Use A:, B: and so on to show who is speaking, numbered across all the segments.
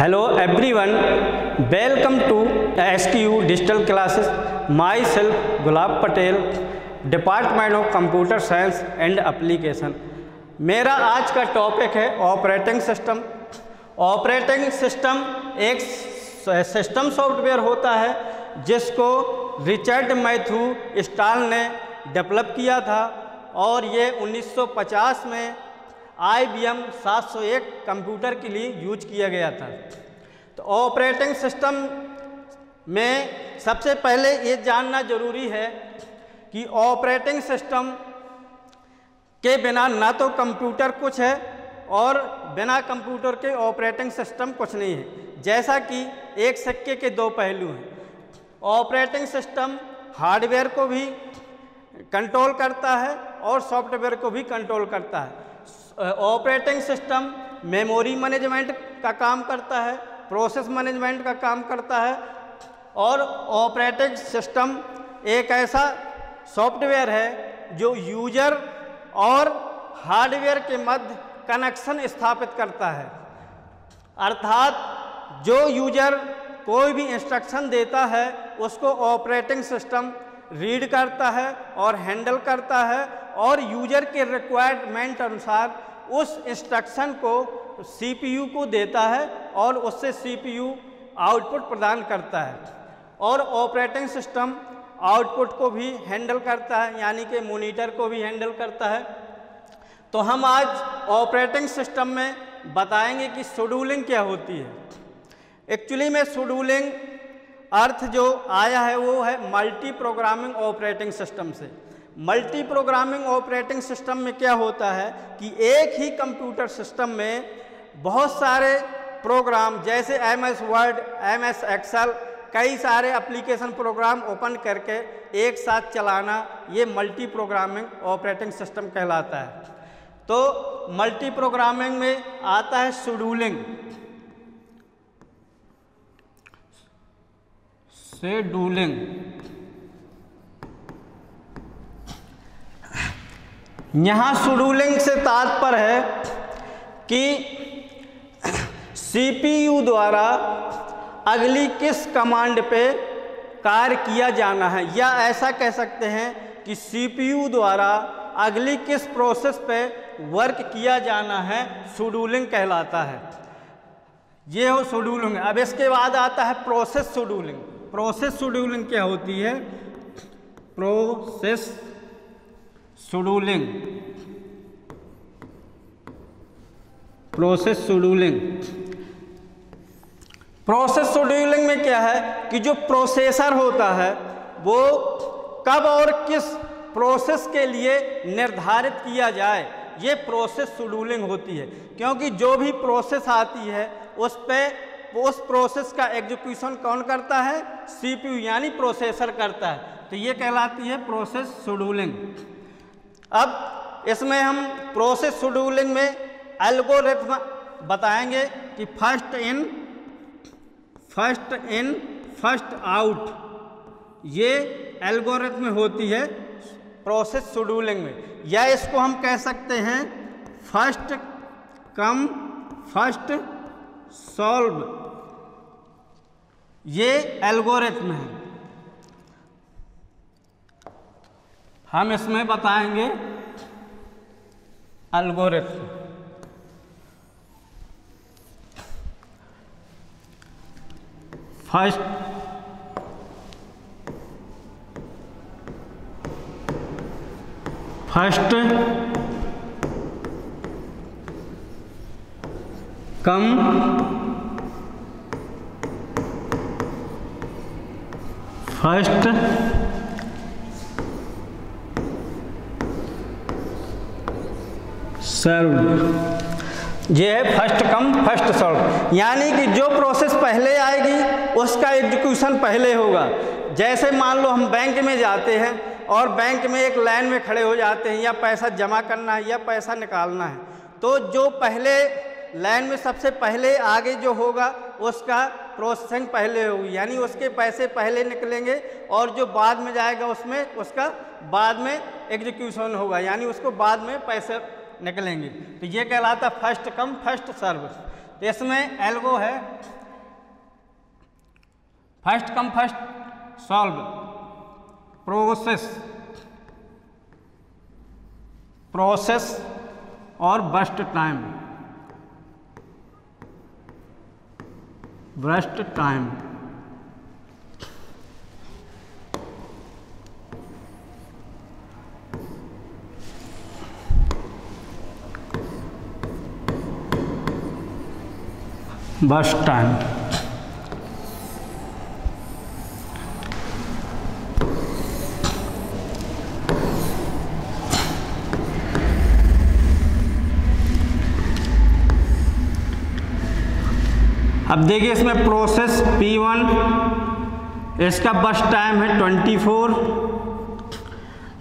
A: Hello everyone, welcome to STU Digital Classes. Myself gulab Patel, department of computer science and application. मेरा आज का topic है operating system. Operating system एक system software होता है जिसको रिचर्ड मैथ्यू स्टॉल ने डेवलप किया था और ये 1950 में IBM 701 कंप्यूटर के लिए यूज किया गया था। तो ऑपरेटिंग सिस्टम में सबसे पहले ये जानना जरूरी है कि ऑपरेटिंग सिस्टम के बिना ना तो कंप्यूटर कुछ है और बिना कंप्यूटर के ऑपरेटिंग सिस्टम कुछ नहीं है। जैसा कि एक सिक्के के दो पहलू हैं। ऑपरेटिंग सिस्टम हार्डवेयर को भी कंट्रोल करता है और सॉफ्टवेयर को भी कंट्रोल करता है। ऑपरेटिंग सिस्टम मेमोरी मैनेजमेंट का काम करता है, प्रोसेस मैनेजमेंट का काम करता है और ऑपरेटिंग सिस्टम एक ऐसा सॉफ्टवेयर है जो यूजर और हार्डवेयर के मध्य कनेक्शन स्थापित करता है। अर्थात जो यूजर कोई भी इंस्ट्रक्शन देता है उसको ऑपरेटिंग सिस्टम रीड करता है और हैंडल करता है और यूजर के रिक्वायरमेंट अनुसार उस इंस्ट्रक्शन को CPU को देता है और उससे CPU आउटपुट प्रदान करता है और ऑपरेटिंग सिस्टम आउटपुट को भी हैंडल करता है, यानी कि मॉनिटर को भी हैंडल करता है। तो हम आज ऑपरेटिंग सिस्टम में बताएंगे कि शेड्यूलिंग क्या होती है। एक्चुअली में शेड्यूलिंग अर्थ जो आया है वो है मल्टी प्रोग्रामिंग ऑपरेटिंग सिस्टम से। मल्टी प्रोग्रामिंग ऑपरेटिंग सिस्टम में क्या होता है कि एक ही कंप्यूटर सिस्टम में बहुत सारे प्रोग्राम जैसे MS वर्ड, MS एक्सेल, कई सारे एप्लीकेशन प्रोग्राम ओपन करके एक साथ चलाना, ये मल्टी प्रोग्रामिंग ऑपरेटिंग सिस्टम कहलाता है। तो मल्टी प्रोग्रामिंग में आता है शेड्यूलिंग। यहाँ शेड्यूलिंग से तात्पर्य है कि CPU द्वारा अगली किस कमांड पे कार्य किया जाना है, या ऐसा कह सकते हैं कि CPU द्वारा अगली किस प्रोसेस पे वर्क किया जाना है, शेड्यूलिंग कहलाता है। ये हो शेड्यूलिंग। अब इसके बाद आता है प्रोसेस शेड्यूलिंग। प्रोसेस शेड्यूलिंग क्या होती है? Process scheduling. Process scheduling process scheduling में क्या है कि जो प्रोसेसर होता है वो कब और किस प्रोसेस के लिए निर्धारित किया जाए, ये प्रोसेस शेड्यूलिंग होती है। क्योंकि जो भी प्रोसेस आती है उस पे उस प्रोसेस का एग्जीक्यूशन कौन करता है? CPU यानी प्रोसेसर करता है। तो ये कहलाती है प्रोसेस शेड्यूलिंग। अब इसमें हम प्रोसेस शेड्यूलिंग में एल्गोरिथम बताएंगे कि फर्स्ट इन फर्स्ट आउट, ये एल्गोरिथम होती है प्रोसेस शेड्यूलिंग में। या इसको हम कह सकते हैं फर्स्ट कम फर्स्ट सॉल्व, ये एल्गोरिथम है। हम इसमें बताएंगे algorithm. First come first serve, ये है फर्स्ट कम फर्स्ट सर्व। यानी कि जो प्रोसेस पहले आएगी उसका एग्जीक्यूशन पहले होगा। जैसे मान लो हम बैंक में जाते हैं और बैंक में एक लाइन में खड़े हो जाते हैं, या पैसा जमा करना है या पैसा निकालना है, तो जो पहले लाइन में सबसे पहले आगे जो होगा उसका प्रोसेसिंग पहले होगी, यानी उसके पैसे पहले निकलेंगे और जो बाद में जाएगा उसमें उसका बाद में एग्जीक्यूशन होगा, यानी उसको बाद में पैसे निकलेंगे। तो ये कहलाता फर्स्ट कम फर्स्ट सर्व। इसमें एल्गो है first come first solve, process और बर्स्ट टाइम, बर्स्ट टाइम। अब देखिए इसमें प्रोसेस P1, इसका बर्स्ट टाइम है 24,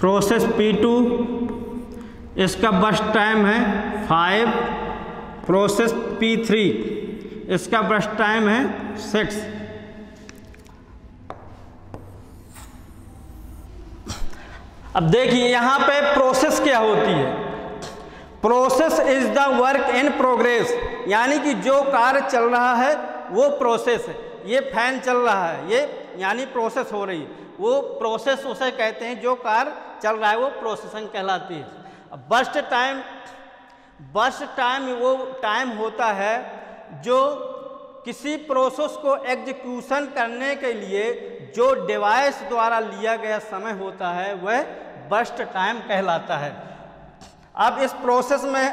A: प्रोसेस P2, इसका बर्स्ट टाइम है 5, प्रोसेस P3, इसका बर्स्ट टाइम है 6। अब देखिए यहाँ पे प्रोसेस क्या होती है। Process is the work in progress, यानी कि जो कार्य चल रहा है वो प्रोसेस है। ये फैन चल रहा है, ये यानी प्रोसेस हो रही है, वो प्रोसेस उसे कहते हैं। जो कार्य चल रहा है वो प्रोसेसिंग कहलाती है। बर्स्ट टाइम वो टाइम होता है जो किसी प्रोसेस को एग्जीक्यूशन करने के लिए जो डिवाइस द्वारा लिया गया समय होता है वह बर्स्ट टाइम कहलाता है। अब इस प्रोसेस में,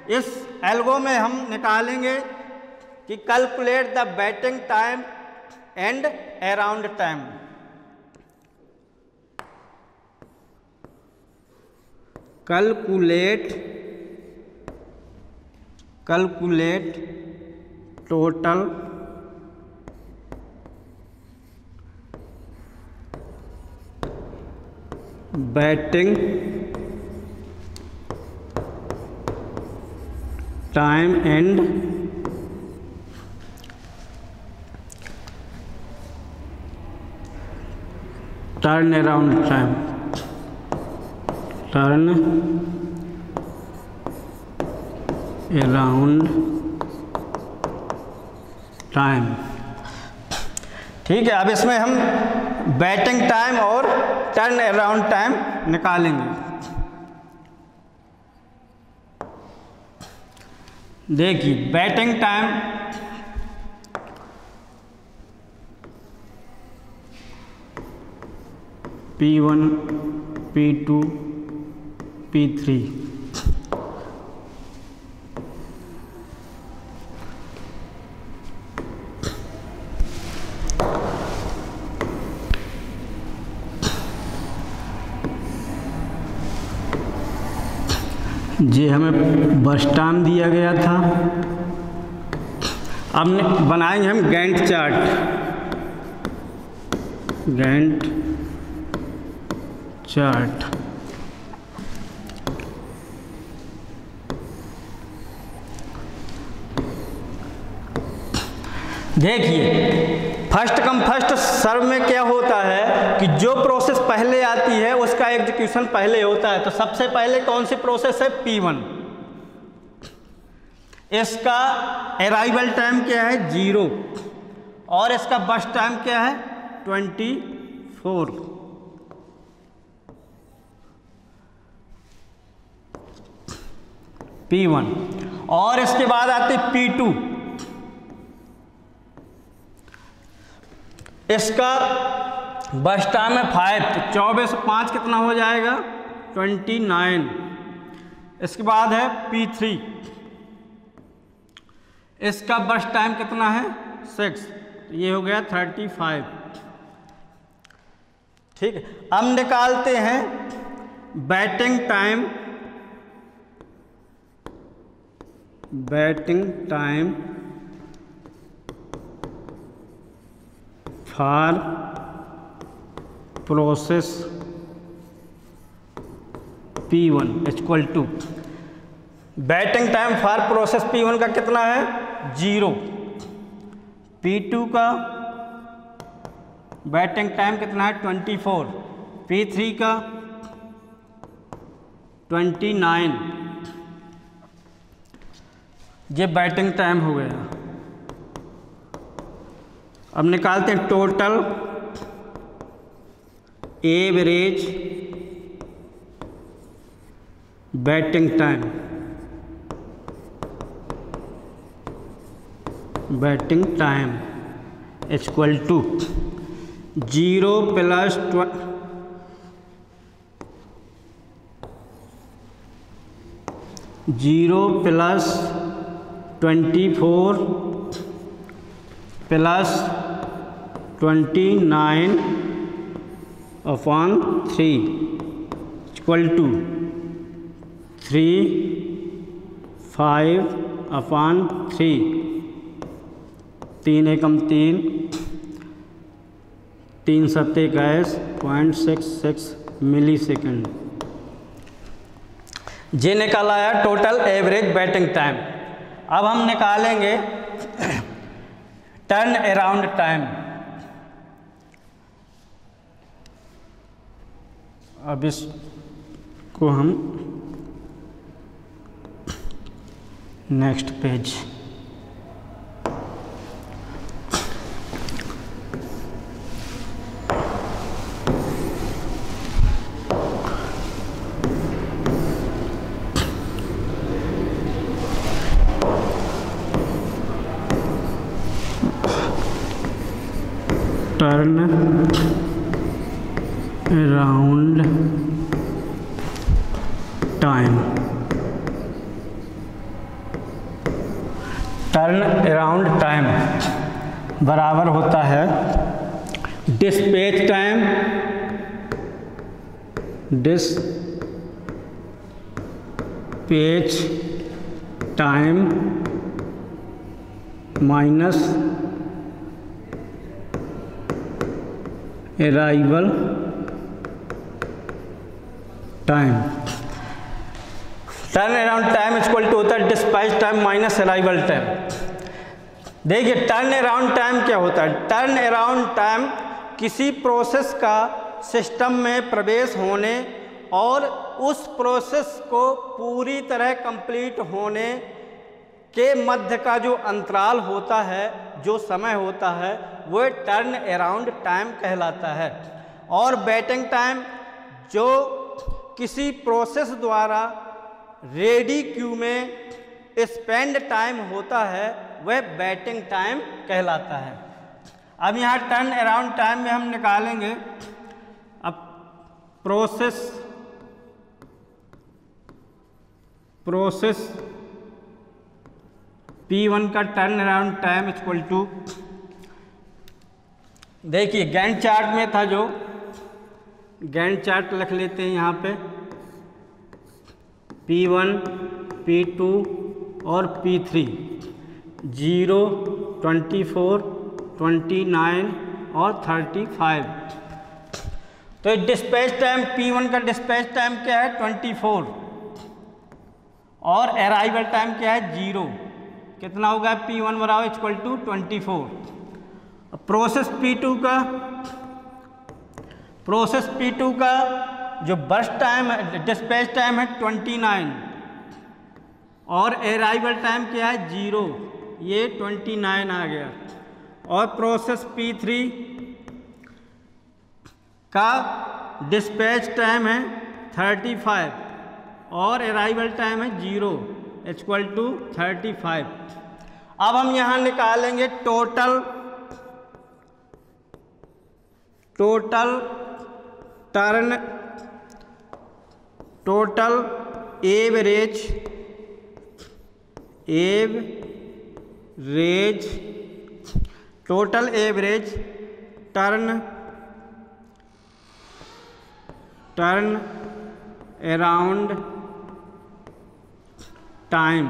A: इस एल्गो में हम निकालेंगे कि calculate the waiting time and around time. Calculate total waiting time and turn around time, ठीक है। अब इसमें हम वेटिंग टाइम और टर्न अराउंड टाइम निकालेंगे। देखिए waiting time P1, P2, P3, ये हमें बर्स्ट टाइम दिया गया था। अब बनाएंगे हम गैंट चार्ट। देखिए फर्स्ट कम फर्स्ट सर्व में क्या होता है कि जो प्रोसेस पहले आती है उसका एग्जीक्यूशन पहले होता है। तो सबसे पहले कौन सी प्रोसेस है? P1। इसका अराइवल टाइम क्या है? 0 और इसका बर्स्ट टाइम क्या है? 24। P1 और इसके बाद आती P2। इसका बर्स्ट टाइम है 5, तो 24 से 5 कितना हो जाएगा? 29। इसके बाद है P3, इसका बर्स्ट टाइम कितना है? 6, तो ये हो गया 35। ठीक है। अब निकालते हैं waiting time for process P1 equal to, waiting time for process P1 का कितना है? 0। P2 का वेटिंग टाइम कितना है? 24। P3 का 29। ये बैटिंग टाइम हो गया। अब निकालते हैं total average waiting time. Waiting time equal to 0 plus 24 plus 29 upon 3 equal to 3 5 upon 3, 3 एकम 3, 3 सत्ते 21.66 मिली सेकेंड। ये निकाला है टोटल एवरेज बैटिंग टाइम। अब हम निकालेंगे टर्न अराउंड टाइम। अब इसको हम next page turn around time. Turn around time बराबर होता है dispatch time minus arrival time. Turn around time equal to होता है dispatch time minus arrival time. देखिए टर्न अराउंड टाइम क्या होता है। टर्न अराउंड टाइम किसी प्रोसेस का सिस्टम में प्रवेश होने और उस प्रोसेस को पूरी तरह कंप्लीट होने के मध्य का जो अंतराल होता है, जो समय होता है, वो टर्न अराउंड टाइम कहलाता है। और बैटिंग टाइम जो किसी प्रोसेस द्वारा रेडी क्यू में स्पेंड टाइम होता है, वह बैटिंग टाइम कहलाता है। अब यहाँ टर्न अराउंड टाइम में हम निकालेंगे अब प्रोसेस P1 का turn around time equal to, देखिए गैंट चार्ट में था, जो गैंट चार्ट लिख लेते हैं यहाँ पे P1, P2 और P3 0, 24, 29 और 35। तो डिस्पैच टाइम P1 का डिस्पैच टाइम क्या है 24 और अराइवल टाइम क्या है 0। कितना होगा P1 बराबर इक्वल टू 24। प्रोसेस P2 का जो बर्स्ट टाइम है, डिस्पैच टाइम है 29 और अराइवल टाइम क्या है 0, ये 29 आ गया। और प्रोसेस P3 का डिस्पैच टाइम है 35 और अराइवल टाइम है 0 इक्वल टू 35। अब हम यहाँ निकालेंगे total average turn around time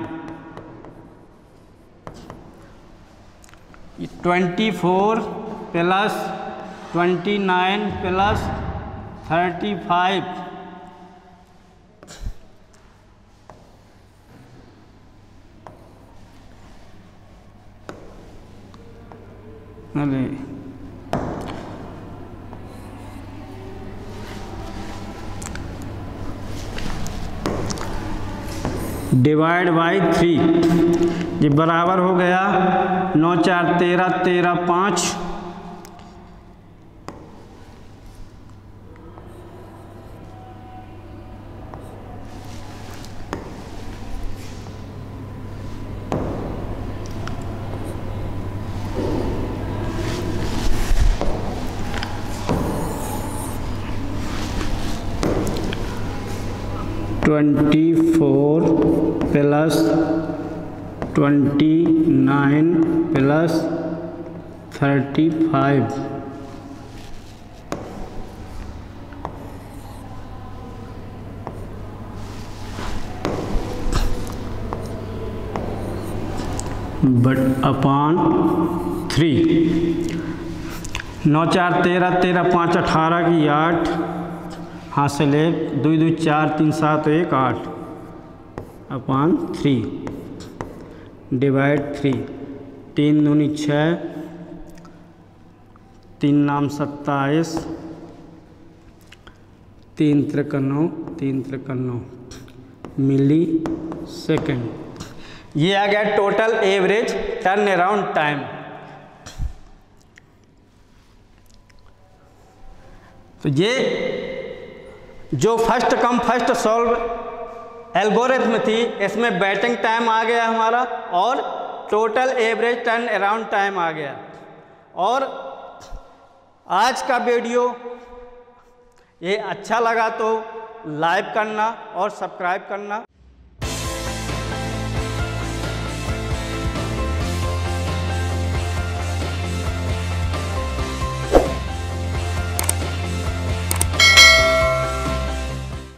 A: 24 plus 29 plus 35 divide by 3 ये बराबर हो गया 9 4 13, 13 5, 24 प्लस 29 प्लस 35, बट अपॉन 3। 9 4 13, 13 5 18 की 8, हाथ से ले 2 2 4 3 7 1 8 अपॉन 3 डिवाइड 3। 3 दूनी 6, 3 नाम 27, 3 त्रिक 9, 3 त्रिक 9 मिली सेकेंड। ये आ गया total average turn around time. तो ये जो first come first serve algorithm थी, इसमें बैटिंग टाइम आ गया हमारा और total average turn around time आ गया। और आज का वीडियो ये अच्छा लगा तो लाइक करना और सब्सक्राइब करना।